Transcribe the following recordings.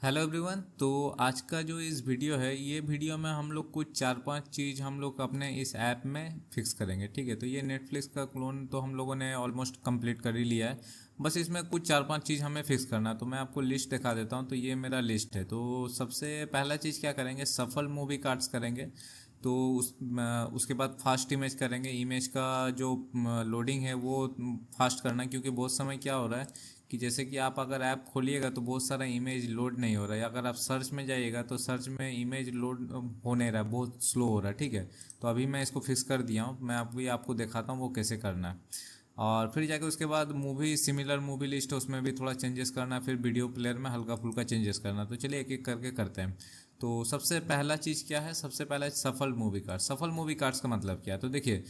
Hello everyone. तो आज का जो इस वीडियो है, ये वीडियो में हम लोग कुछ 4-5 चीज़ हम लोग अपने इस ऐप में फिक्स करेंगे। ठीक है, तो ये नेटफ्लिक्स का क्लोन तो हम लोगों ने ऑलमोस्ट कंप्लीट कर ही लिया है। बस इसमें कुछ 4-5 चीज़ हमें फिक्स करना है। तो मैं आपको लिस्ट दिखा देता हूँ। तो ये मेरा लिस्ट है। तो सबसे पहला चीज़ क्या करेंगे, सफल मूवी कार्ड्स करेंगे। तो उसके बाद फास्ट इमेज करेंगे। इमेज का जो लोडिंग है वो फास्ट करना, क्योंकि बहुत समय क्या हो रहा है कि जैसे कि आप अगर ऐप खोलिएगा तो बहुत सारा इमेज लोड नहीं हो रहा है। अगर आप सर्च में जाइएगा तो सर्च में इमेज लोड हो नहीं रहा है, बहुत स्लो हो रहा है। ठीक है, तो अभी मैं इसको फिक्स कर दिया हूँ। मैं अभी आपको दिखाता हूँ वो कैसे करना है। और फिर जाके उसके बाद मूवी, सिमिलर मूवी लिस्ट है, उसमें भी थोड़ा चेंजेस करना है। फिर वीडियो प्लेयर में हल्का फुल्का चेंजेस करना। तो चलिए एक एक करके करते हैं। तो सबसे पहला चीज़ क्या है, सबसे पहला सफल मूवी कार्ड। सफल मूवी कार्ड्स का मतलब क्या है, तो देखिए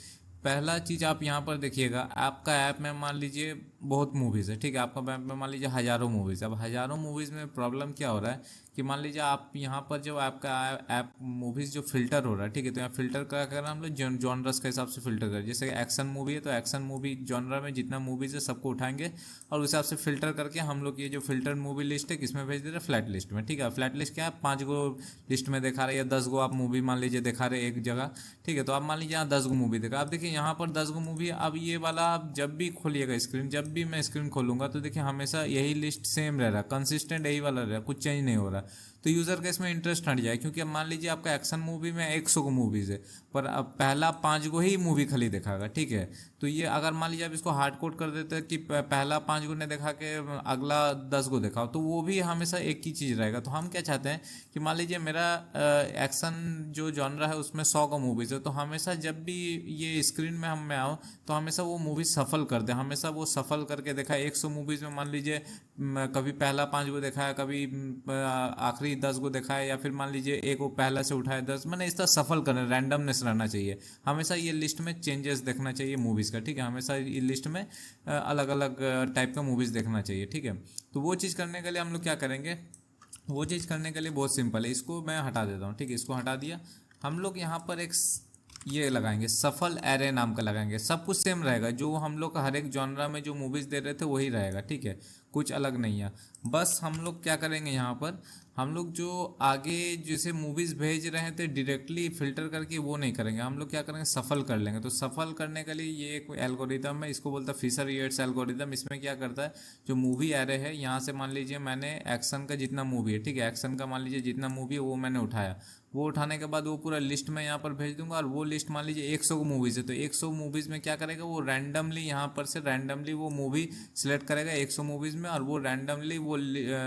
पहला चीज़ आप यहाँ पर देखिएगा, आपका ऐप में मान लीजिए बहुत मूवीज़ है। ठीक है, आपका ऐप में मान लीजिए हज़ारों मूवीज़। अब हज़ारों मूवीज़ में प्रॉब्लम क्या हो रहा है कि मान लीजिए आप यहाँ पर जो आपका ऐप मूवीज़ जो फिल्टर हो रहा है, ठीक है, तो यहाँ फिल्टर क्या करना, हम लोग जॉनरस के हिसाब से फिल्टर करें। जैसे एक्शन मूवी है तो एक्शन मूवी जॉनर में जितना मूवीज़ है सबको उठाएंगे और उस हिसाब से फिल्टर करके हम लोग ये जो फिल्टर मूवी लिस्ट है किसमें भेज दे रहे हैं, फ्लैट लिस्ट में। ठीक है, फ्लैट लिस्ट क्या है, 5 गो लिस्ट में दिखा रहे हैं या 10 गो आप मूवी मान लीजिए दिखा रहे एक जगह। ठीक है, तो आप मान लीजिए यहाँ 10 गो मूवी देखा। आप देखिए यहाँ पर 10 गो मूवी है। अब ये वाला आप जब भी खोलिएगा स्क्रीन, जब भी मैं स्क्रीन खोलूंगा तो देखिए हमेशा यही लिस्ट सेम रह रहा है, कंसिस्टेंट यही वाला रह रहा है, कुछ चेंज नहीं हो रहा। तो यूज़र का इसमें इंटरेस्ट हट जाए, क्योंकि अब मान लीजिए आपका एक्शन मूवी में 100 गो मूवीज़ है, पर अब पहला 5 गो ही मूवी खाली दिखाएगा। ठीक है, तो ये अगर मान लीजिए आप इसको हार्ड कोड कर देते हैं कि पहला 5 गो ने दिखा के अगला 10 गो दिखाओ, तो वो भी हमेशा एक ही चीज़ रहेगा। तो हम क्या चाहते हैं कि मान लीजिए मेरा एक्शन जो जॉनरा है उसमें 100 का मूवीज़ है, तो हमेशा जब भी ये स्क्रीन में हम मैं आऊँ तो हमेशा वो मूवी सफल कर दे, हमेशा वो सफल करके दिखाए। 100 मूवीज़ में मान लीजिए कभी पहला 5 गो दिखाया, कभी आखिरी 10 गो दिखाया, या फिर मान लीजिए एक वो पहला से उठाए 10। मैंने इस तरह सफल करना, रैंडमनेस रहना चाहिए हमेशा। ये लिस्ट में चेंजेस देखना चाहिए मूवीज़ का। ठीक है, हमेशा ये लिस्ट में अलग अलग टाइप का मूवीज़ देखना चाहिए। ठीक है, तो वो चीज़ करने के लिए हम लोग क्या करेंगे, वो चीज़ करने के लिए बहुत सिंपल है। इसको मैं हटा देता हूँ। ठीक है, इसको हटा दिया। हम लोग यहाँ पर एक ये लगाएंगे, सफल एरे नाम का लगाएंगे। सब कुछ सेम रहेगा, जो हम लोग हर एक जॉनरा में जो मूवीज़ दे रहे थे वही रहेगा। ठीक है, कुछ अलग नहीं है। बस हम लोग क्या करेंगे, यहाँ पर हम लोग जो आगे जैसे मूवीज़ भेज रहे थे डायरेक्टली फिल्टर करके वो नहीं करेंगे। हम लोग क्या करेंगे, सफल कर लेंगे। तो सफल करने के लिए ये एक एल्गोरिदम है, इसको बोलता है फिशर येट्स एल्गोरिदम। इसमें क्या करता है, जो मूवी एरे है यहाँ से मान लीजिए मैंने एक्शन का जितना मूवी है, ठीक है, एक्शन का मान लीजिए जितना मूवी है वो मैंने उठाया। वो उठाने के बाद वो पूरा लिस्ट में यहाँ पर भेज दूंगा। और वो लिस्ट मान लीजिए 100 मूवीज़ है, तो 100 मूवीज़ में क्या करेगा, वो रैंडमली यहाँ पर से रैंडमली वो मूवी सिलेक्ट करेगा 100 मूवीज़ में, और वो रैंडमली वो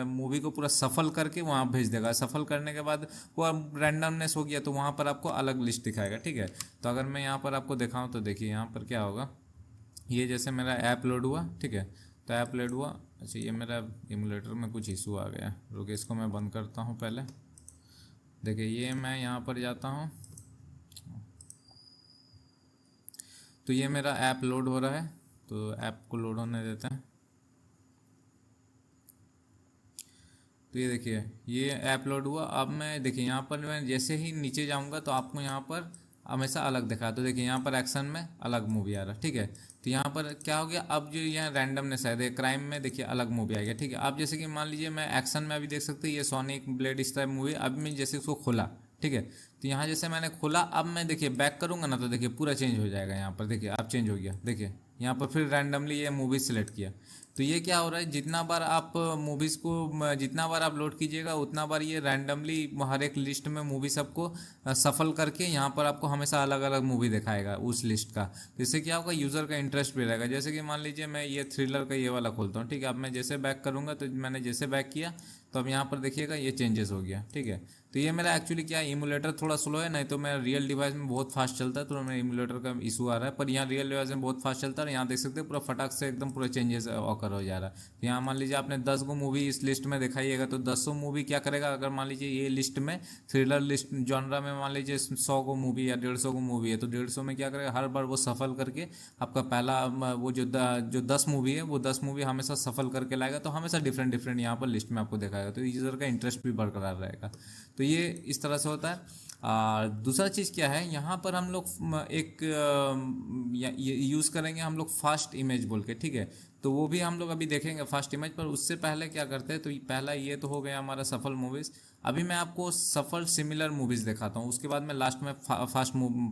मूवी को पूरा सफल करके वहाँ भेज देगा। सफल करने के बाद वो अब रैंडमनेस हो गया, तो वहाँ पर आपको अलग लिस्ट दिखाएगा। ठीक है, तो अगर मैं यहाँ पर आपको दिखाऊँ तो देखिए यहाँ पर क्या होगा। ये जैसे मेरा ऐप लोड हुआ, ठीक है, तो ऐप लोड हुआ। अच्छा, ये मेरा इमुलेटर में कुछ इशू आ गया, रुके इसको मैं बंद करता हूँ पहले। देखिए ये मैं यहाँ पर जाता हूँ तो ये मेरा ऐप लोड हो रहा है, तो ऐप को लोड होने देते हैं। तो ये देखिए ये ऐप लोड हुआ। अब मैं देखिए यहाँ पर मैं जैसे ही नीचे जाऊँगा तो आपको यहाँ पर हमेशा अलग दिखा। तो देखिए यहाँ पर एक्शन में अलग मूवी आ रहा है। ठीक है, तो यहाँ पर क्या हो गया, अब जो यहाँ रैंडमनेस है, देखिए क्राइम में देखिए अलग मूवी आ गया। ठीक है, आप जैसे कि मान लीजिए मैं एक्शन में अभी देख सकते हैं ये सोनिक ब्लेड इस टाइप मूवी। अभी मैं जैसे उसको खोला, ठीक है, तो यहाँ जैसे मैंने खोला, अब मैं देखिए बैक करूँगा ना तो देखिए पूरा चेंज हो जाएगा। यहाँ पर देखिए अब चेंज हो गया। देखिए यहाँ पर फिर रैंडमली ये मूवी सिलेक्ट किया। तो ये क्या हो रहा है, जितना बार आप मूवीज़ को जितना बार आप लोड कीजिएगा उतना बार ये रैंडमली हर एक लिस्ट में मूवी सबको सफल करके यहाँ पर आपको हमेशा अलग अलग मूवी दिखाएगा उस लिस्ट का। जिससे कि आपका यूज़र का इंटरेस्ट भी रहेगा। जैसे कि मान लीजिए मैं ये थ्रिलर का ये वाला खोलता हूँ। ठीक है, अब मैं जैसे बैक करूँगा तो मैंने जैसे बैक किया तो अब यहाँ पर देखिएगा ये चेंजेस हो गया। ठीक है, तो ये मेरा एक्चुअली क्या है, इमुलेटर थोड़ा स्लो है, नहीं तो मेरा रियल डिवाइस में बहुत फास्ट चलता है, तो मेरा इमुलेटर का इशू आ रहा है। पर यहाँ रियल डिवाइस में बहुत फास्ट चलता है। यहाँ देख सकते हैं पूरा फटाक से एकदम पूरा चेंजेस ऑकर हो जा रहा है। तो यहाँ मान लीजिए आपने 10 गो मूवी इस लिस्ट में दिखाइएगा, तो 10 मूवी क्या करेगा, अगर मान लीजिए ये लिस्ट में थ्रिलर लिस्ट जॉनरा में मान लीजिए 100 गो मूवी या 150 गो मूवी है, तो 150 में क्या करेगा, हर बार वो सफल करके आपका पहला वो जो 10 मूवी है वो 10 मूवी हमेशा सफल करके लाएगा। तो हमेशा डिफरेंट डिफरेंट यहाँ पर लिस्ट में आपको दिखाएगा, तो यूज़र का इंटरेस्ट भी बरकरार रहेगा। तो ये इस तरह से होता है। दूसरा चीज़ क्या है, यहाँ पर हम लोग एक यूज़ करेंगे हम लोग फास्ट इमेज बोल के। ठीक है, तो वो भी हम लोग अभी देखेंगे फास्ट इमेज पर। उससे पहले क्या करते हैं, तो पहला ये तो हो गया हमारा सफल मूवीज़। अभी मैं आपको सफल सिमिलर मूवीज़ दिखाता हूँ, उसके बाद मैं लास्ट में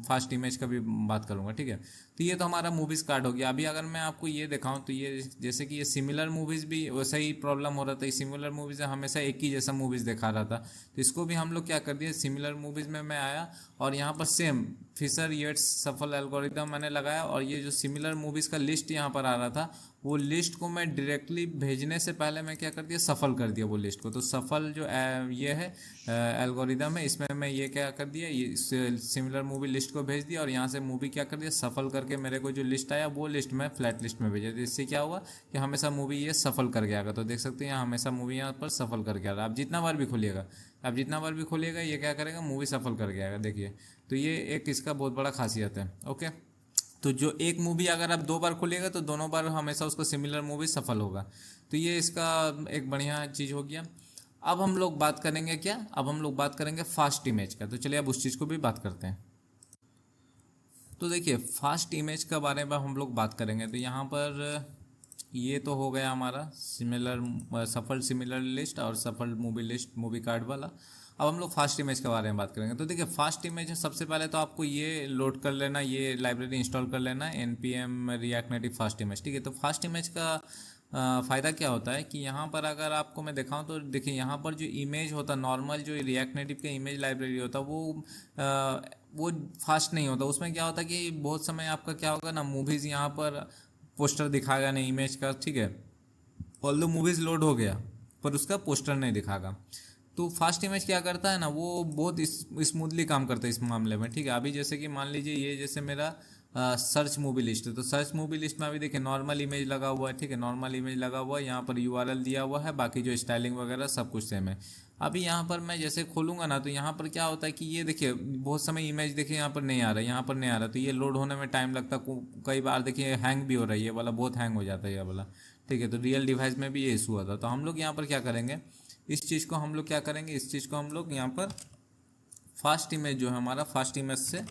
फास्ट इमेज का भी बात करूँगा, ठीक है। तो ये तो हमारा मूवीज़ कार्ड हो गया। अभी अगर मैं आपको ये दिखाऊँ तो ये जैसे कि ये सिमिलर मूवीज़ भी वैसा ही प्रॉब्लम हो रहा था। सिमिलर मूवीज़ हमेशा एक ही जैसा मूवीज़ दिखा रहा था, तो इसको भी हम लोग क्या कर दिए, सिमिलर मूवीज़ में मैं आया और यहाँ पर सेम फिशर येट्स सफल एल्गोरिदम मैंने लगाया, और ये जो सिमिलर मूवीज़ का लिस्ट यहाँ पर आ रहा था, वो लिस्ट को मैं डायरेक्टली भेजने से पहले मैं क्या कर दिया, सफल कर दिया वो लिस्ट को। तो सफल जो ये है एल्गोरिदम है, इसमें मैं ये क्या कर दिया, ये सिमिलर मूवी लिस्ट को भेज दिया, और यहाँ से मूवी क्या कर दिया, सफल करके मेरे को जो लिस्ट आया वो लिस्ट मैं फ्लैट लिस्ट में भेजा। तो इससे क्या हुआ कि हमेशा मूवी ये सफल करके आएगा। तो देख सकते हैं यहाँ हमेशा मूवी यहाँ पर सफल करके आ रहा है। आप जितना बार भी खोलिएगा, ये क्या करेगा, मूवी सफल करके आएगा, देखिए। तो ये एक इसका बहुत बड़ा खासियत है, ओके। तो जो एक मूवी अगर आप 2 बार खोलिएगा तो दोनों बार हमेशा उसको सिमिलर मूवी सफल होगा। तो ये इसका एक बढ़िया चीज़ हो गया। अब हम लोग बात करेंगे क्या, अब हम लोग बात करेंगे फास्ट इमेज का। तो चलिए अब उस चीज़ को भी बात करते हैं। तो देखिए फास्ट इमेज के बारे में हम लोग बात करेंगे। तो यहाँ पर ये तो हो गया हमारा सिमिलर सफल सिमिलर लिस्ट और सफल मूवी लिस्ट मूवी कार्ड वाला। अब हम लोग फास्ट इमेज के बारे में बात करेंगे। तो देखिए फास्ट इमेज सबसे पहले तो आपको ये लोड कर लेना, ये लाइब्रेरी इंस्टॉल कर लेना, npm react native fast image, ठीक है। तो फास्ट इमेज का फ़ायदा क्या होता है कि यहाँ पर अगर आपको मैं दिखाऊँ तो देखिए यहाँ पर जो इमेज होता है नॉर्मल, जो रिएक्ट नेटिव का इमेज लाइब्रेरी होता है वो फास्ट नहीं होता। उसमें क्या होता है कि बहुत समय आपका क्या होगा ना, मूवीज़ यहाँ पर पोस्टर दिखाएगा नहीं इमेज का, ठीक है। ऑल्दो मूवीज़ लोड हो गया पर उसका पोस्टर नहीं दिखाएगा। तो फास्ट इमेज क्या करता है ना, वो बहुत स्मूथली काम करता है इस मामले में, ठीक है। अभी जैसे कि मान लीजिए ये जैसे मेरा सर्च मूवी लिस्ट है, तो सर्च मूवी लिस्ट में अभी देखिए नॉर्मल इमेज लगा हुआ है, ठीक है। नॉर्मल इमेज लगा हुआ है, यहाँ पर यूआरएल दिया हुआ है, बाकी जो स्टाइलिंग वगैरह सब कुछ सेम है। अभी यहाँ पर मैं जैसे खोलूँगा ना, तो यहाँ पर क्या होता है कि ये देखिए बहुत समय इमेज देखिए यहाँ पर नहीं आ रहा है, यहाँ पर नहीं आ रहा, तो ये लोड होने में टाइम लगता है। कई बार देखिए हैंग भी हो रहा है, ये वाला बहुत हैंग हो जाता है ये वाला, ठीक है। तो रियल डिवाइस में भी ये इशू आता है। तो हम लोग यहाँ पर क्या करेंगे, इस चीज़ को हम लोग क्या करेंगे, इस चीज़ को हम लोग यहाँ पर फास्ट इमेज जो है हमारा, फास्ट इमेज से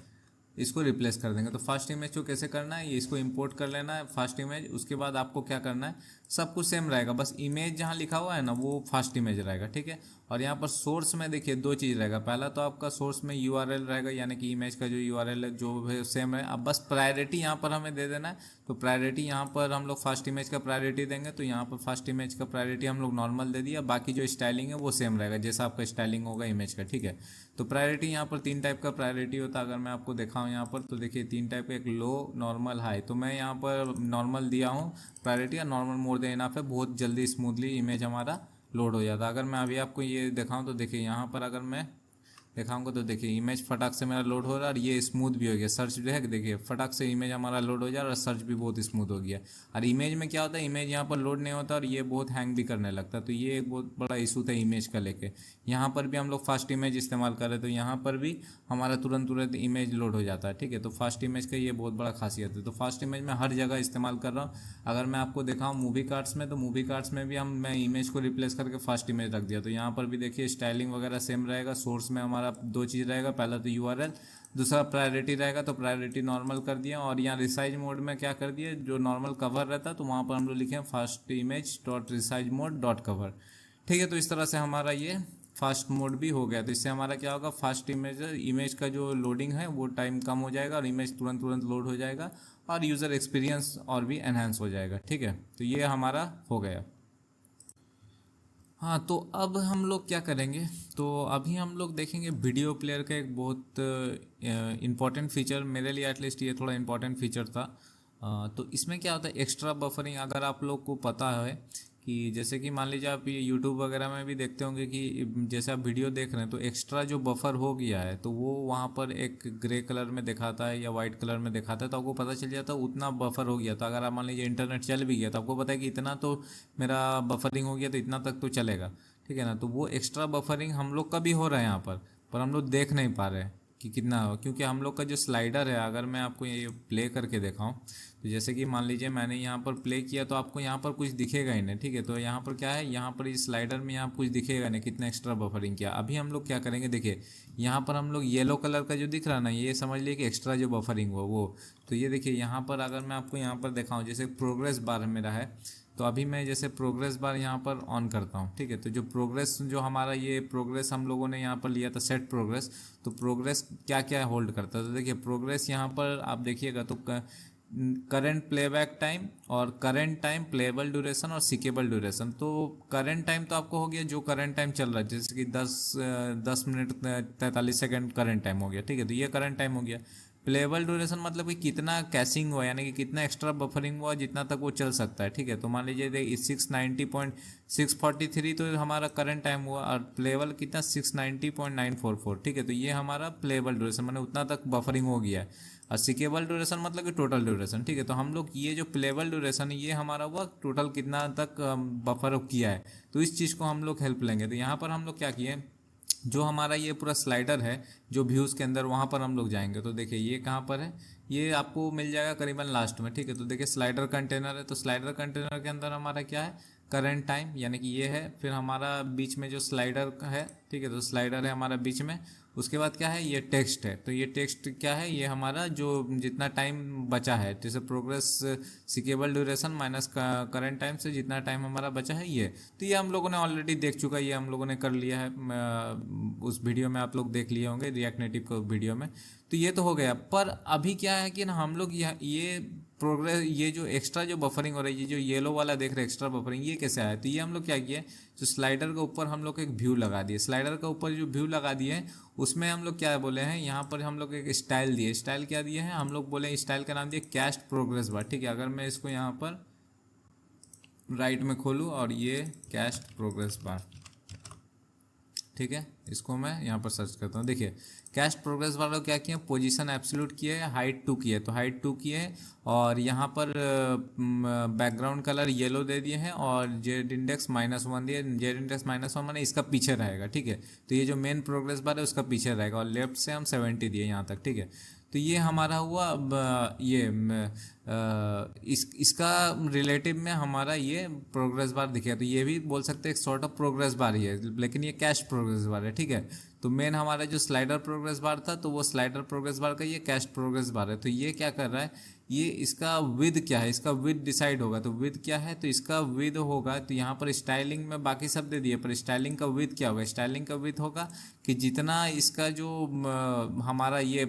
इसको रिप्लेस कर देंगे। तो फास्ट इमेज को कैसे करना है, ये इसको इंपोर्ट कर लेना है फास्ट इमेज। उसके बाद आपको क्या करना है, सब कुछ सेम रहेगा, बस इमेज जहाँ लिखा हुआ है ना वो फास्ट इमेज रहेगा, ठीक है। और यहाँ पर सोर्स में देखिए 2 चीज़ रहेगा। पहला तो आपका सोर्स में यूआरएल रहेगा, यानी कि इमेज का जो यूआरएल है जो है सेम है। अब बस प्रायोरिटी यहाँ पर हमें दे देना है। तो प्रायोरिटी यहाँ पर हम लोग फास्ट इमेज का प्रायोरिटी देंगे, तो यहाँ पर फास्ट इमेज का प्रायोरिटी हम लोग नॉर्मल दे दिया। बाकी जो स्टाइलिंग है वो सेम रहेगा जैसा आपका स्टाइलिंग होगा इमेज का, ठीक है। तो प्रायोरिटी यहाँ पर 3 टाइप का प्रायोरिटी होता है। अगर मैं आपको दिखाऊँ यहाँ पर, तो देखिए 3 टाइप का, एक लो, नॉर्मल, हाई। तो मैं यहाँ पर नॉर्मल दिया हूँ प्रायोरिटी, या नॉर्मल मोर देन इनफ है, बहुत जल्दी स्मूथली इमेज हमारा लोड हो जाता है। अगर मैं अभी आपको ये दिखाऊं तो देखिए यहाँ पर अगर मैं दिखाऊंगा तो देखिए इमेज फटाक से मेरा लोड हो रहा है, और ये स्मूथ भी हो गया। सर्च जो है देखिए फटाक से इमेज हमारा लोड हो जा रहा है, और सर्च भी बहुत स्मूथ हो गया। और इमेज में क्या होता है, इमेज यहाँ पर लोड नहीं होता और ये बहुत हैंग भी करने लगता है। तो ये एक बहुत बड़ा इशू था इमेज का लेके। यहाँ पर भी हम लोग फास्ट इमेज इस्तेमाल कर रहे, तो यहाँ पर भी हमारा तुरंत तुरंत इमेज लोड हो जाता है, ठीक है। तो फास्ट इमेज का ये बहुत बड़ा खासियत है। तो फास्ट इमेज मैं हर जगह इस्तेमाल कर रहा हूँ। अगर मैं आपको दिखाऊँ मूवी कार्ड्स में, तो मूवी कार्ड्स में भी मैं इमेज को रिप्लेस करके फास्ट इमेज रख दिया। तो यहाँ पर भी देखिए स्टाइलिंग वगैरह सेम रहेगा। सोर्स में हमारा 2 चीज़ रहेगा, पहला तो यूआरएल, दूसरा प्रायोरिटी रहेगा। तो प्रायोरिटी नॉर्मल कर दिया, और यहाँ रिसाइज मोड में क्या कर दिया, जो नॉर्मल कवर रहता है तो वहाँ पर हम लोग लिखे fast image dot resize mode dot cover, ठीक है। तो इस तरह से हमारा ये फास्ट मोड भी हो गया। तो इससे हमारा क्या होगा, फास्ट इमेज का जो लोडिंग है वो टाइम कम हो जाएगा, और इमेज तुरंत तुरंत लोड हो जाएगा, और यूज़र एक्सपीरियंस और भी एनहांस हो जाएगा, ठीक है। तो ये हमारा हो गया। हाँ, तो अब हम लोग क्या करेंगे, तो अभी हम लोग देखेंगे वीडियो प्लेयर का एक बहुत इम्पॉर्टेंट फीचर, मेरे लिए एटलीस्ट ये थोड़ा इम्पॉर्टेंट फीचर था। तो इसमें क्या होता है, एक्स्ट्रा बफरिंग। अगर आप लोग को पता है कि जैसे कि मान लीजिए आप ये यूट्यूब वगैरह में भी देखते होंगे कि जैसे आप वीडियो देख रहे हैं तो एक्स्ट्रा जो बफर हो गया है तो वो वहाँ पर एक ग्रे कलर में दिखाता है या वाइट कलर में दिखाता है, तो आपको पता चल जाता है उतना बफर हो गया। तो अगर आप मान लीजिए इंटरनेट चल भी गया तो आपको पता है कि इतना तो मेरा बफरिंग हो गया, तो इतना तक तो चलेगा, ठीक है ना। तो वो एक्स्ट्रा बफरिंग हम लोग का भी हो रहा है यहाँ पर हम लोग देख नहीं पा रहे हैं, कि कितना हो, क्योंकि हम लोग का जो स्लाइडर है, अगर मैं आपको ये प्ले करके दिखाऊं तो जैसे कि मान लीजिए मैंने यहाँ पर प्ले किया तो आपको यहाँ पर कुछ दिखेगा ही नहीं, ठीक है। तो यहाँ पर क्या है, यहाँ पर इस स्लाइडर में यहाँ कुछ दिखेगा नहीं कितना एक्स्ट्रा बफरिंग किया। अभी हम लोग क्या करेंगे, देखिए यहाँ पर हम लोग येलो कलर का जो दिख रहा है ना, ये समझ लिए कि एक्स्ट्रा जो बफरिंग हुआ वो। तो ये देखिए यहाँ पर अगर मैं आपको यहाँ पर दिखाऊँ, जैसे प्रोग्रेस बार मेरा है, तो अभी मैं जैसे प्रोग्रेस बार यहाँ पर ऑन करता हूँ, ठीक है। तो जो प्रोग्रेस जो हमारा ये प्रोग्रेस हम लोगों ने यहाँ पर लिया था सेट प्रोग्रेस, तो प्रोग्रेस क्या क्या होल्ड करता है, तो देखिए प्रोग्रेस यहाँ पर आप देखिएगा तो करंट प्लेबैक टाइम और करंट टाइम, प्लेबल ड्यूरेशन और सीकेबल ड्यूरेशन। तो करंट टाइम तो आपको हो गया जो करंट टाइम चल रहा है, जैसे कि 10 मिनट 43 सेकंड करंट टाइम हो गया, ठीक है। तो ये करंट टाइम हो गया। प्लेबल ड्यूरेशन मतलब कि कितना कैशिंग हुआ, यानी कि कितना एक्स्ट्रा बफरिंग हुआ, जितना तक वो चल सकता है, ठीक है। तो मान लीजिए 690.643 तो हमारा करंट टाइम हुआ, और प्लेबल कितना 690.944, ठीक है। तो ये हमारा प्लेबल ड्यूरेशन मैंने उतना तक बफरिंग हो गया है। और सीकेबल ड्यूरेशन मतलब कि टोटल ड्यूरेशन, ठीक है। तो हम लोग ये जो प्लेबल ड्यूरेशन है ये हमारा हुआ टोटल कितना तक बफर किया है, तो इस चीज़ को हम लोग हेल्प लेंगे। तो यहाँ पर हम लोग क्या किए, जो हमारा ये पूरा स्लाइडर है जो व्यूज़ के अंदर, वहाँ पर हम लोग जाएंगे। तो देखिए ये कहाँ पर है, ये आपको मिल जाएगा करीबन लास्ट में, ठीक है। तो देखिए स्लाइडर कंटेनर है, तो स्लाइडर कंटेनर के अंदर हमारा क्या है, करंट टाइम, यानी कि ये है। फिर हमारा बीच में जो स्लाइडर है, ठीक है, तो स्लाइडर है हमारा बीच में। उसके बाद क्या है, ये टेक्स्ट है। तो ये टेक्स्ट क्या है, ये हमारा जो जितना टाइम बचा है, जैसे प्रोग्रेस सीकेबल ड्यूरेशन माइनस करंट टाइम से जितना टाइम हमारा बचा है ये। तो ये हम लोगों ने ऑलरेडी देख चुका है, ये हम लोगों ने कर लिया है, उस वीडियो में आप लोग देख लिए होंगे रिएक्ट नेटिव को वीडियो में। तो ये तो हो गया। पर अभी क्या है कि ना हम लोग ये प्रोग्रेस, ये जो एक्स्ट्रा जो बफरिंग हो रही है, ये जो येलो वाला देख रहे हैं एक्स्ट्रा बफरिंग, ये कैसे आया। तो ये हम लोग क्या किए, जो स्लाइडर के ऊपर हम लोग एक व्यू लगा दिए, स्लाइडर के ऊपर जो व्यू लगा दिए उसमें हम लोग क्या बोले हैं, यहाँ पर हम लोग एक स्टाइल दिए। स्टाइल क्या दिए हैं, हम लोग बोले स्टाइल का नाम दिए कैस्ट प्रोग्रेस बार, ठीक है। अगर मैं इसको यहाँ पर राइट में खोलूँ और ये कैस्ट प्रोग्रेस बार, ठीक है, इसको मैं यहाँ पर सर्च करता हूँ। देखिए कैस्ट प्रोग्रेस बार को क्या किया, पोजीशन एब्सोल्यूट किए है, हाइट 2 किए, तो हाइट 2 किए है, और यहाँ पर बैकग्राउंड कलर येलो दे दिए हैं, और जेड इंडेक्स -1 दिए। जेड इंडेक्स -1 माने इसका पीछे रहेगा, ठीक है। तो ये जो मेन प्रोग्रेस बार है उसका पीछे रहेगा, और लेफ्ट से हम 70 दिए यहाँ तक, ठीक है। तो ये हमारा हुआ। अब ये इसका रिलेटिव में हमारा ये प्रोग्रेस बार दिखेगा, तो ये भी बोल सकते हैं एक सॉर्ट ऑफ प्रोग्रेस बार ही है, लेकिन ये कैश प्रोग्रेस बार है, ठीक है। तो मेन हमारा जो स्लाइडर प्रोग्रेस बार था, तो वो स्लाइडर प्रोग्रेस बार का ये कैश प्रोग्रेस बार है। तो ये क्या कर रहा है, ये इसका विद क्या है, इसका विद डिसाइड होगा। तो विद क्या है, तो इसका विद होगा, तो यहाँ पर स्टाइलिंग में बाकी सब दे दिए, पर स्टाइलिंग का विद क्या होगा, स्टाइलिंग का विद होगा कि जितना इसका जो हमारा ये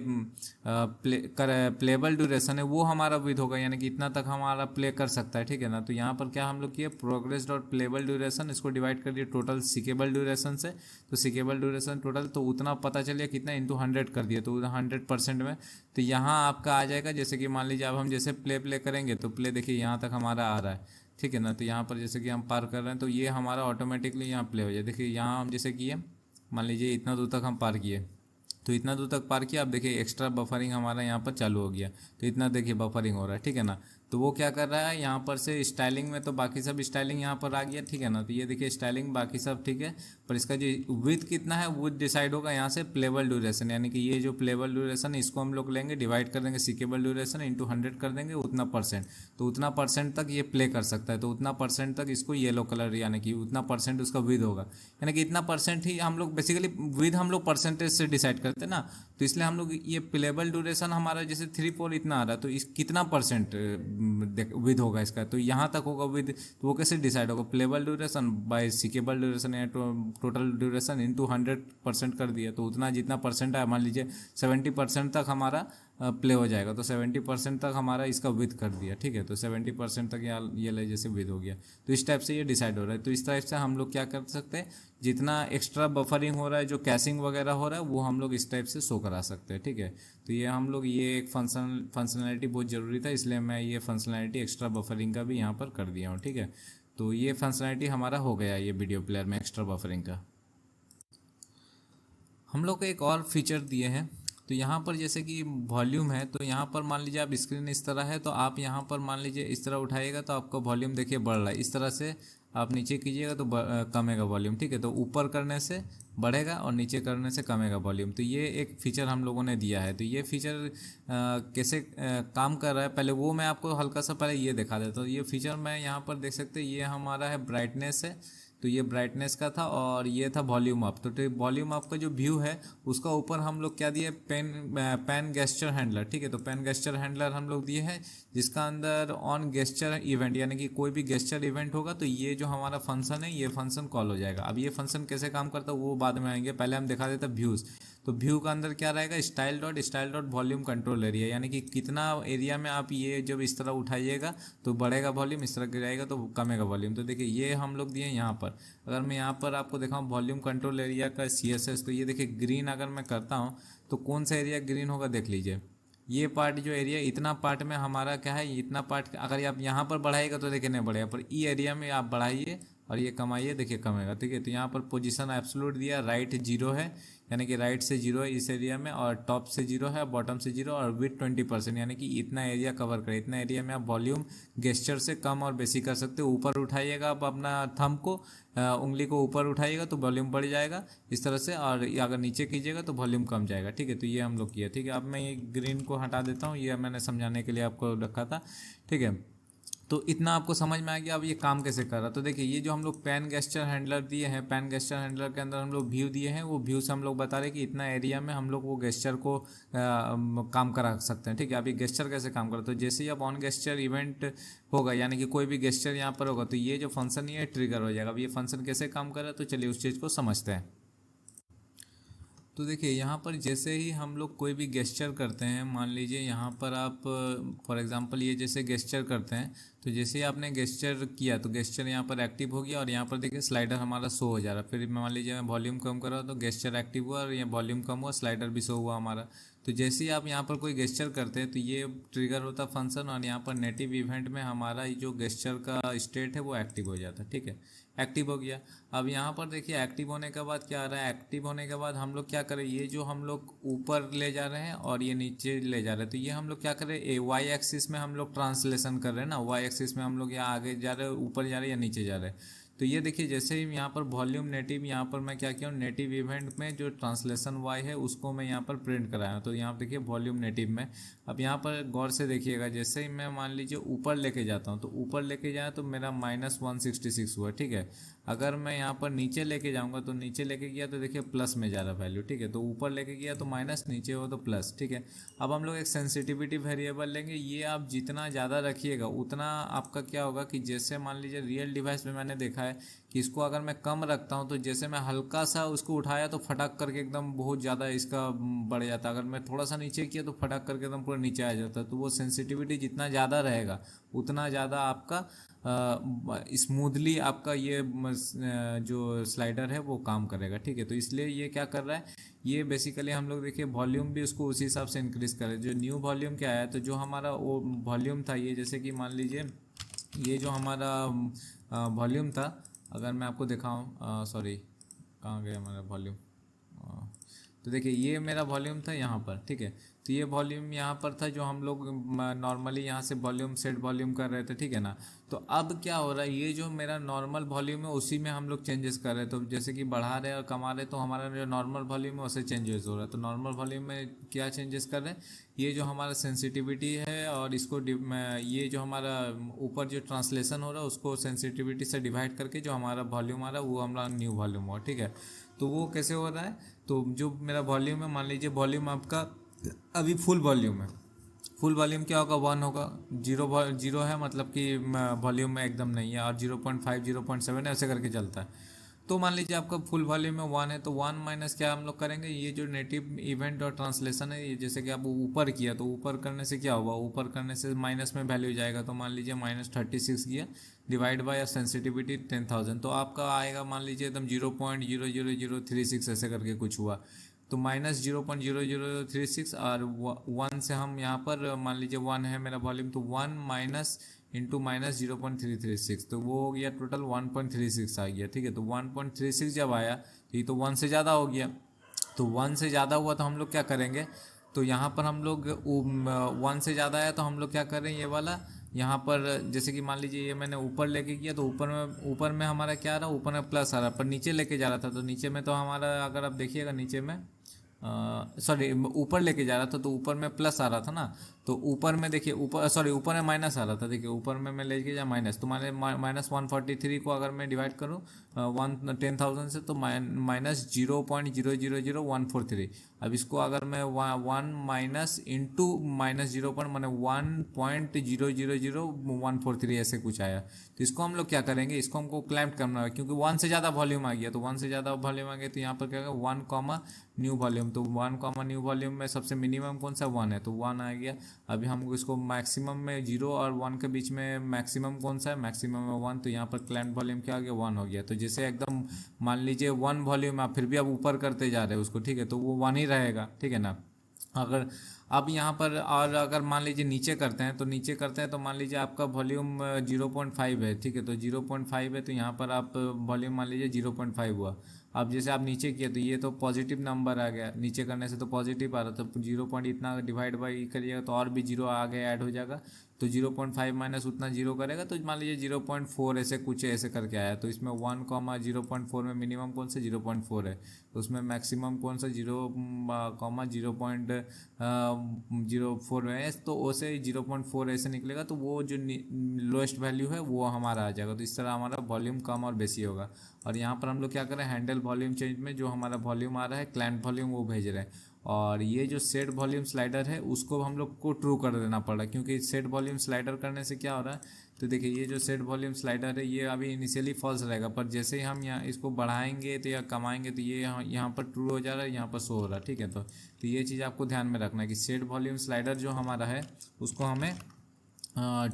प्लेबल ड्यूरेशन है वो हमारा विद होगा, यानी कि इतना तक हमारा प्ले कर सकता है, ठीक है ना। तो यहाँ पर क्या हम लोग किए, प्रोग्रेस डॉट प्लेबल ड्यूरेशन, इसको डिवाइड कर दिए टोटल सीकेबल ड्यूरेशन से। तो सीकेबल ड्यूरेशन टोटल तो उतना पता चलिए कितना इंटू 100 कर दिए, तो 100% में। तो यहाँ आपका आ जाएगा, जैसे कि मान लीजिए अब हम जैसे प्ले करेंगे, तो प्ले देखिए यहाँ तक हमारा आ रहा है, ठीक है ना। तो यहाँ पर जैसे कि हम पार कर रहे हैं, तो ये हमारा ऑटोमेटिकली यहाँ प्ले हो जाए। देखिए यहाँ हम जैसे किए, मान लीजिए इतना दूर तक हम पार किए, तो इतना दूर तक पार किया। अब देखिए एक्स्ट्रा बफरिंग हमारा यहाँ पर चालू हो गया, तो इतना देखिए बफरिंग हो रहा है, ठीक है ना। तो वो क्या कर रहा है, यहाँ पर से स्टाइलिंग में तो बाकी सब स्टाइलिंग यहाँ पर आ गया, ठीक है ना। तो ये देखिए स्टाइलिंग बाकी सब ठीक है, पर इसका जो विथ कितना है वो डिसाइड होगा यहाँ से प्लेबल ड्यूरेशन, यानी कि ये जो प्लेबल ड्यूरेशन है इसको हम लोग लेंगे, डिवाइड कर देंगे सीकेबल ड्यूरेशन इंटू 100 कर देंगे, उतना परसेंट। तो उतना परसेंट तक ये प्ले कर सकता है, तो उतना परसेंट तक इसको येलो कलर, यानी कि उतना परसेंट उसका विद होगा, यानी कि इतना परसेंट ही हम लोग बेसिकली विद हम लोग परसेंटेज से डिसाइड करते हैं ना। तो इसलिए हम लोग ये प्लेबल ड्यूरेशन हमारा जैसे 3-4 इतना आ रहा है, तो इस कितना परसेंट विद होगा इसका, तो यहाँ तक होगा विद। तो वो कैसे डिसाइड होगा, प्लेबल ड्यूरेशन बाय सीकेबल ड्यूरेशन या टोटल ड्यूरेशन इंटू 100% कर दिया, तो उतना जितना परसेंट है, मान लीजिए 70% तक हमारा प्ले हो जाएगा, तो 70% तक हमारा इसका विद कर दिया, ठीक है। तो 70% तक ये ले जैसे विद हो गया, तो इस टाइप से ये डिसाइड हो रहा है। तो इस टाइप से हम लोग क्या कर सकते हैं, जितना एक्स्ट्रा बफरिंग हो रहा है, जो कैशिंग वगैरह हो रहा है, वो हम लोग इस टाइप से शो करा सकते हैं, ठीक है। तो ये हम लोग ये एक फंक्शनैलिटी बहुत ज़रूरी था, इसलिए मैं ये फंक्शनैलिटी एक्स्ट्रा बफरिंग का भी यहाँ पर कर दिया हूँ, ठीक है। तो ये फंक्शनैलिटी हमारा हो गया ये वीडियो प्लेयर में एक्स्ट्रा बफरिंग का। हम लोग को एक और फीचर दिए हैं, तो यहाँ पर जैसे कि वॉल्यूम है, तो यहाँ पर मान लीजिए आप स्क्रीन इस तरह है, तो आप यहाँ पर मान लीजिए इस तरह उठाइएगा तो आपका वॉल्यूम देखिए बढ़ रहा है। इस तरह से आप नीचे कीजिएगा तो कमेगा वॉल्यूम, ठीक है। तो ऊपर करने से बढ़ेगा और नीचे करने से कमेगा वॉल्यूम। तो ये एक फ़ीचर हम लोगों ने दिया है। तो ये फ़ीचर कैसे काम कर रहा है पहले वो मैं आपको हल्का सा पहले ये दिखा देता हूँ। ये फ़ीचर मैं यहाँ पर देख सकते हैं, ये हमारा है ब्राइटनेस है। तो ये ब्राइटनेस का था और ये था वॉल्यूम अप। तो वॉल्यूम अप का जो व्यू है उसका ऊपर हम लोग क्या दिए, पेन गेस्चर हैंडलर, ठीक है। तो पेन गेस्चर हैंडलर हम लोग दिए हैं, जिसका अंदर ऑन गेस्चर इवेंट, यानी कि कोई भी गेस्चर इवेंट होगा तो ये जो हमारा फंक्शन है ये फंक्शन कॉल हो जाएगा। अब ये फंक्शन कैसे काम करता है वो बाद में आएंगे, पहले हम दिखा देते हैं व्यूज़। तो व्यू का अंदर क्या रहेगा, style dot volume control area, यानी कि कितना एरिया में आप ये जब इस तरह उठाइएगा तो बढ़ेगा वॉल्यूम, इस तरह गिराएगा तो कमेगा वॉल्यूम। तो देखिए ये हम लोग दिए यहाँ पर। अगर मैं यहाँ पर आपको दिखाऊँ वॉल्यूम कंट्रोल एरिया का CSS, तो ये देखिए ग्रीन अगर मैं करता हूँ तो कौन सा एरिया ग्रीन होगा देख लीजिए। ये पार्ट जो एरिया, इतना पार्ट में हमारा क्या है, इतना पार्ट अगर आप यहाँ पर बढ़ाइएगा तो देखिए नहीं बढ़ेगा, पर ई एरिया में आप बढ़ाइए और ये कमाइए, देखिए कमेगा, ठीक है। तो यहाँ पर पोजीशन एब्सोल्यूट दिया, राइट 0 है, यानी कि राइट से 0 है इस एरिया में, और टॉप से 0 है, बॉटम से 0, और विथ 20%, यानी कि इतना एरिया कवर करे। इतना एरिया में आप वॉल्यूम गेस्चर से कम और बेसी कर सकते हो। ऊपर उठाइएगा आप अपना थंब को, उंगली को ऊपर उठाइएगा तो वॉल्यूम बढ़ जाएगा इस तरह से, और अगर नीचे कीजिएगा तो वॉल्यूम कम जाएगा, ठीक है। तो ये हम लोग किया, ठीक है। अब मैं ये ग्रीन को हटा देता हूँ, ये मैंने समझाने के लिए आपको रखा था, ठीक है। तो इतना आपको समझ में आ गया अब ये काम कैसे कर रहा। तो देखिए ये जो हम लोग पेन गेस्चर हैंडलर दिए हैं, पेन गेस्चर हैंडलर के अंदर हम लोग व्यू दिए हैं, वो व्यू से हम लोग बता रहे हैं कि इतना एरिया में हम लोग वो गेस्चर को काम करा सकते हैं, ठीक है। अब ये गेस्चर कैसे काम करता है, तो जैसे ही अब ऑन गेस्चर इवेंट होगा, यानी कि कोई भी गेस्चर यहाँ पर होगा, तो ये जो फंक्शन ये ट्रिगर हो जाएगा। अब ये फंक्शन कैसे काम कर रहा है तो चलिए उस चीज़ को समझते हैं। तो देखिए यहाँ पर जैसे ही हम लोग कोई भी गेस्चर करते हैं, मान लीजिए यहाँ पर आप फॉर एग्जांपल ये जैसे गेस्चर करते हैं, तो जैसे ही आपने गेस्चर किया तो गेस्चर यहाँ पर एक्टिव हो गया, और यहाँ पर देखिए स्लाइडर हमारा शो हो जा रहा है। फिर मान लीजिए मैं वॉल्यूम कम कर रहा हूँ तो गेस्चर एक्टिव हुआ, और ये वॉल्यूम कम हुआ, स्लाइडर भी शो हुआ हमारा। तो जैसे ही आप यहाँ पर कोई गेस्चर करते हैं तो ये ट्रिगर होता फंक्शन, और यहाँ पर नेटिव इवेंट में हमारा जो गेस्चर का स्टेट है वो एक्टिव हो जाता है, ठीक है। एक्टिव हो गया। अब यहाँ पर देखिए एक्टिव होने के बाद क्या आ रहा है, एक्टिव होने के बाद हम लोग क्या करें, ये जो हम लोग ऊपर ले जा रहे हैं और ये नीचे ले जा रहे हैं, तो ये हम लोग क्या करें, वाई एक्सिस में हम लोग ट्रांसलेशन कर रहे हैं ना, वाई एक्सिस में हम लोग यहाँ आगे जा रहे हैं, ऊपर जा रहे हैं या नीचे जा रहे हैं। तो ये देखिए जैसे ही यहाँ पर वॉल्यूम नेटिव, यहाँ पर मैं क्या किया हूँ, नेटिव इवेंट में जो ट्रांसलेशन वाई है उसको मैं यहाँ पर प्रिंट कराया हूँ। तो यहाँ पर देखिए वॉल्यूम नेटिव में, अब यहाँ पर गौर से देखिएगा, जैसे ही मैं मान लीजिए ऊपर लेके जाता हूँ, तो ऊपर लेके जाए तो मेरा -166 हुआ, ठीक है। अगर मैं यहाँ पर नीचे लेके जाऊँगा तो नीचे लेके गया तो देखिए प्लस में जा रहा वैल्यू, ठीक है। तो ऊपर लेके गया तो माइनस, नीचे हो तो प्लस, ठीक है। अब हम लोग एक सेंसिटिविटी वेरिएबल लेंगे, ये आप जितना ज़्यादा रखिएगा उतना आपका क्या होगा कि जैसे मान लीजिए रियल डिवाइस में मैंने देखा है कि इसको अगर मैं कम रखता हूँ तो जैसे मैं हल्का सा उसको उठाया तो फटाक करके एकदम बहुत ज़्यादा इसका बढ़ जाता है। अगर मैं थोड़ा सा नीचे किया तो फटाक करके एकदम पूरा नीचे आ जाता है। तो वो सेंसिटिविटी जितना ज़्यादा रहेगा उतना ज़्यादा आपका स्मूथली आपका ये जो स्लाइडर है वो काम करेगा, ठीक है। तो इसलिए ये क्या कर रहा है, ये बेसिकली हम लोग देखिए वॉल्यूम भी उसको उसी हिसाब से इंक्रीज करें। जो न्यू वॉल्यूम क्या है, तो जो हमारा वो वॉल्यूम था, ये जैसे कि मान लीजिए ये जो हमारा वॉल्यूम था, अगर मैं आपको दिखाऊं, सॉरी कहाँ गया हमारा वॉल्यूम, तो देखिए ये मेरा वॉल्यूम था यहाँ पर, ठीक है। तो ये वॉल्यूम यहाँ पर था जो हम लोग नॉर्मली यहाँ से वॉल्यूम सेट वॉल्यूम कर रहे थे, ठीक है ना। तो अब क्या हो रहा है, ये जो मेरा नॉर्मल वॉल्यूम है उसी में हम लोग चेंजेस कर रहे हैं। तो जैसे कि बढ़ा रहे और कमा रहे, तो हमारा जो नॉर्मल वॉल्यूम है उससे चेंजेस हो रहा है। तो नॉर्मल वॉल्यूम में क्या चेंजेस कर रहे हैं, ये जो हमारा सेंसिटिविटी है और इसको ये जो हमारा ऊपर जो ट्रांसलेशन हो रहा है उसको सेंसिटिविटी से डिवाइड करके जो हमारा वॉल्यूम आ रहा है वो हमारा न्यू वॉल्यूम हुआ, ठीक है। तो वो कैसे हो रहा है, तो जो मेरा वॉल्यूम है, मान लीजिए वॉल्यूम आपका अभी फुल वॉल्यूम है, फुल वॉल्यूम क्या होगा, 1 होगा। जीरो है मतलब कि वॉल्यूम में एकदम नहीं है, और 0.5 0.7 ऐसे करके चलता है। तो मान लीजिए आपका फुल वॉल्यूम में 1 है, तो 1 माइनस क्या हम लोग करेंगे, ये जो नेटिव इवेंट और ट्रांसलेशन है, ये जैसे कि आप ऊपर किया तो ऊपर करने से क्या होगा, ऊपर करने से माइनस में वैल्यू जाएगा। तो मान लीजिए -36 किया, डिवाइड बाय सेंसिटिविटी 10,000, तो आपका आएगा मान लीजिए एकदम 0.00036 ऐसे करके कुछ हुआ। तो -0.0036, और 1 से हम यहाँ पर मान लीजिए 1 है मेरा वॉल्यूम, तो 1 माइनस इंटू -0.336, तो वो हो गया टोटल 1.36 आ गया, ठीक है। तो 1.36 जब आया तो ये तो 1 से ज़्यादा हो गया। तो 1 से ज़्यादा हुआ तो हम लोग क्या करेंगे, तो यहाँ पर हम लोग 1 से ज़्यादा है तो हम लोग क्या कर रहे हैं, ये वाला यहाँ पर जैसे कि मान लीजिए ये मैंने ऊपर लेके किया तो ऊपर में हमारा क्या आ रहा है, ऊपर में प्लस आ रहा है, पर नीचे लेके जा रहा था तो नीचे में तो हमारा अगर आप देखिएगा नीचे में सॉरी ऊपर लेके जा रहा था तो ऊपर में प्लस आ रहा था ना, तो ऊपर में देखिए ऊपर सॉरी ऊपर में माइनस आ रहा था, देखिए ऊपर में मैं लेके जा माइनस, तो माइनस 143 को अगर मैं डिवाइड करूँ 10,000 से तो माइनस 0.000143। अब इसको अगर मैं 1 माइनस इंटू माइनस 1.0000143 ऐसे कुछ आया, तो इसको हम लोग क्या करेंगे, इसको हमको क्लैम्प करना है क्योंकि 1 से ज़्यादा वॉल्यूम आ गया, तो 1 से ज़्यादा वॉल्यूम आ गया तो यहाँ पर क्या होगा 1 कॉमा न्यू वॉल्यूम, तो 1 कॉमा न्यू वॉल्यूम में सबसे मिनिमम कौन सा 1 है, तो 1 आ गया। अभी हमको इसको मैक्सिमम में 0 और 1 के बीच में मैक्सिमम कौन सा है, मैक्सिमम में 1, तो यहाँ पर क्लैम्प वॉल्यूम क्या आ गया 1 हो गया। तो जैसे एकदम मान लीजिए 1 वॉल्यूम आप फिर भी आप ऊपर करते जा रहे हैं उसको, ठीक है, तो वो 1 ही रहेगा, ठीक है ना। अगर अब यहाँ पर और अगर मान लीजिए नीचे करते हैं तो मान लीजिए आपका वॉल्यूम 0.5 है, ठीक है, तो 0.5 है तो यहाँ पर आप वॉल्यूम मान लीजिए 0.5 हुआ। अब जैसे आप नीचे किए तो ये तो पॉजिटिव नंबर आ गया, नीचे करने से तो पॉजिटिव आ रहा था, तो 0 पॉइंट इतना डिवाइड बाई करिएगा तो और भी 0 आगे ऐड हो जाएगा, तो 0.5 माइनस उतना 0 करेगा तो मान लीजिए 0.4 ऐसे कुछ ऐसे करके आया। तो इसमें 1 कॉमा 0.4 में मिनिमम कौन सा 0.4 है, तो उसमें मैक्सिमम कौन सा 0 कॉमा 0.04 है, तो उसे 0.4 ऐसे निकलेगा, तो वो जो लोएस्ट वैल्यू है वो हमारा आ जाएगा। तो इस तरह हमारा वॉल्यूम कम और बेसी होगा। और यहाँ पर हम लोग क्या करें, हैंडल वॉल्यूम चेंज में जो हमारा वॉल्यूम आ रहा है क्लाइंट वॉल्यूम वो भेज रहे हैं, और ये जो सेट वॉल्यूम स्लाइडर है उसको हम लोग को ट्रू कर देना पड़ रहा है, क्योंकि सेट वॉल्यूम स्लाइडर करने से क्या हो रहा है, तो देखिए ये जो सेट वॉल्यूम स्लाइडर है ये अभी इनिशियली फॉल्स रहेगा, पर जैसे ही हम यहाँ इसको बढ़ाएंगे तो या कमाएंगे तो ये यहाँ पर ट्रू हो जा रहा है, यहाँ पर शो हो रहा है, ठीक है। तो ये चीज़ आपको ध्यान में रखना है कि सेट वॉल्यूम स्लाइडर जो हमारा है उसको हमें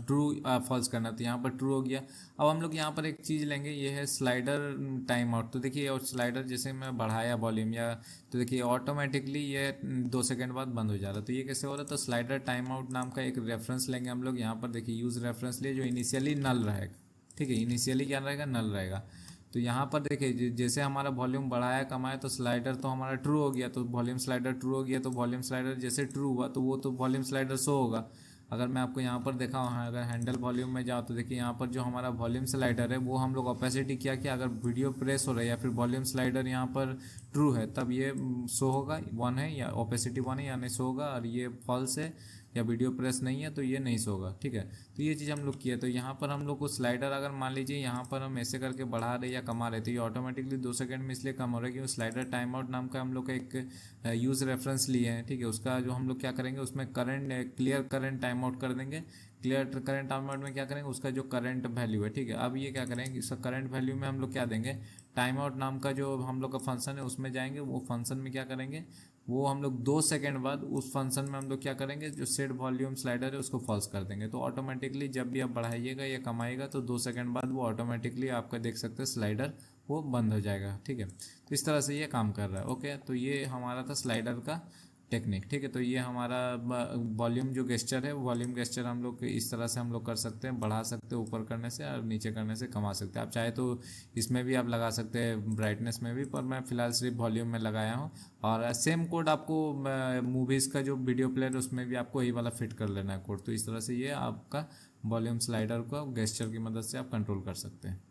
ट्रू फॉल्स करना, तो यहाँ पर ट्रू हो गया। अब हम लोग यहाँ पर एक चीज़ लेंगे, ये है स्लाइडर टाइम आउट। तो देखिए और स्लाइडर जैसे मैं बढ़ाया वॉल्यूम या तो देखिए ऑटोमेटिकली ये 2 सेकंड बाद बंद हो जा रहा है, तो ये कैसे हो रहा है, तो स्लाइडर टाइम आउट नाम का एक रेफरेंस लेंगे हम लोग। यहाँ पर देखिए यूज़ रेफरेंस लिए जो इनिशियली नल रहेगा, ठीक है, इनिशियली क्या रहेगा, नल रहेगा। तो यहाँ पर देखिए जैसे हमारा वॉल्यूम बढ़ाया कमाया तो स्लाइडर तो हमारा ट्रू हो गया, तो वॉल्यूम स्लाइडर ट्रू हो गया, तो वॉल्यूम स्लाइडर जैसे ट्रू हुआ तो वो तो वॉल्यूम स्लाइडर शो होगा। अगर मैं आपको यहाँ पर दिखाऊँ, हाँ, अगर हैंडल वॉल्यूम में जाओ तो देखिए यहाँ पर जो हमारा वॉल्यूम स्लाइडर है वो हम लोग ओपेसिटी क्या किया, अगर वीडियो प्रेस हो रहा है या फिर वॉल्यूम स्लाइडर यहाँ पर ट्रू है तब ये शो होगा 1 है या ओपेसिटी 1 है या नहीं शो होगा, और ये फॉल्स है या वीडियो प्रेस नहीं है तो ये नहीं शो होगा, ठीक है। तो ये चीज़ हम लोग किए। तो यहाँ पर हम लोग को स्लाइडर अगर मान लीजिए यहाँ पर हम ऐसे करके बढ़ा रहे या कमा रहे तो ये ऑटोमेटिकली 2 सेकंड में इसलिए कम हो रहा है क्योंकि स्लाइडर टाइम आउट नाम का हम लोग का एक यूज़ रेफरेंस लिए हैं, ठीक है। उसका जो हम लोग क्या करेंगे उसमें current clear current time out कर देंगे। क्लियर करंट टाइम आउट में क्या करेंगे, उसका जो करंट वैल्यू है, ठीक है। अब ये क्या करेंगे, इसका करंट वैल्यू में हम लोग क्या देंगे, टाइम आउट नाम का जो हम लोग का फंक्शन है उसमें जाएंगे, वो फंक्शन में क्या करेंगे, वो हम लोग 2 सेकंड बाद उस फंक्शन में हम लोग क्या करेंगे, जो सेट वॉल्यूम स्लाइडर है उसको फॉल्स कर देंगे। तो ऑटोमेटिकली जब भी आप बढ़ाइएगा या कमाइएगा तो 2 सेकंड बाद वो ऑटोमेटिकली आपका देख सकते हैं स्लाइडर वो बंद हो जाएगा, ठीक है। तो इस तरह से ये काम कर रहा है, ओके। तो ये हमारा था स्लाइडर का टेक्निक, ठीक है। तो ये हमारा वॉल्यूम जो गेस्चर है, वॉल्यूम गेस्चर हम लोग इस तरह से हम लोग कर सकते हैं, बढ़ा सकते हैं ऊपर करने से और नीचे करने से कमा सकते हैं। आप चाहे तो इसमें भी आप लगा सकते हैं, ब्राइटनेस में भी, पर मैं फ़िलहाल सिर्फ वॉल्यूम में लगाया हूँ। और सेम कोड आपको मूवीज़ का जो वीडियो प्लेयर उसमें भी आपको यही वाला फिट कर लेना है कोड। तो इस तरह से ये आपका वॉल्यूम स्लाइडर को गेस्चर की मदद से आप कंट्रोल कर सकते हैं।